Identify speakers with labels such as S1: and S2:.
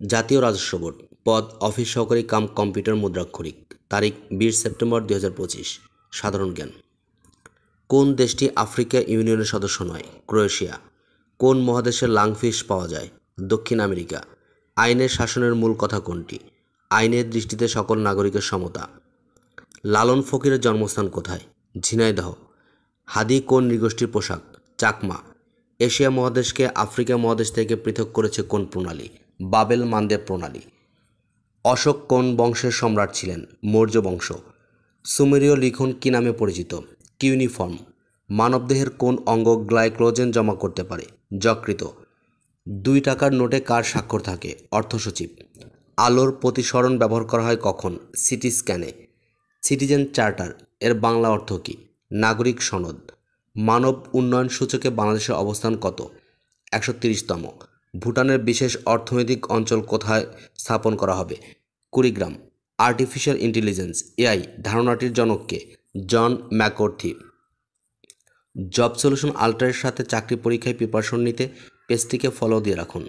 S1: জাতীয় রাজস্ব বোর্ড, পদ অফিস সহকারী কাম কম্পিউটার মুদ্রাক্ষরিক, তারিখ 20 সেপ্টেম্বর 2025। সাধারণ জ্ঞান। কোন দেশটি আফ্রিকা ইউনিয়নের সদস্য নয়? ক্রোয়েশিয়া। কোন মহাদেশে লাংফিশ পাওয়া যায়? দক্ষিণ আমেরিকা। আইনের শাসনের মূল কথা কোনটি? আইনের দৃষ্টিতে সকল নাগরিকের সমতা। লালন ফকিরের জন্মস্থান কোথায়? ঝিনাইদহ। হাদি কোন নৃগোষ্ঠীর পোশাক? চাকমা। এশিয়া মহাদেশকে আফ্রিকা মহাদেশ থেকে পৃথক করেছে কোন প্রণালী? বাবেল মান্দের প্রণালী। অশোক কোন বংশের সম্রাট ছিলেন? মৌর্য বংশ। সুমেরীয় লিখন কী নামে পরিচিত? কিউনিফর্ম। মানবদেহের কোন অঙ্গ গ্লাইকোজেন জমা করতে পারে? যকৃত। 2 টাকার নোটে কার স্বাক্ষর থাকে? অর্থসচিব। আলোর প্রতিসরণ ব্যবহার করা হয় কখন? সিটি স্ক্যানে। সিটিজেন চার্টার এর বাংলা অর্থ কী? নাগরিক সনদ। মানব উন্নয়ন সূচকে বাংলাদেশের অবস্থান কত? 130তম। ভুটানের বিশেষ অর্থনৈতিক অঞ্চল কোথায় স্থাপন করা হবে? কুড়িগ্রাম। আর্টিফিশিয়াল ইন্টেলিজেন্স এআই ধারণাটির জনক কে? জন ম্যাককার্থি। জব সলিউশন আল্ট্রার সাথে চাকরি পরীক্ষায় প্রিপারেশন নিতে পেজটিকে ফলো দিয়ে রাখুন।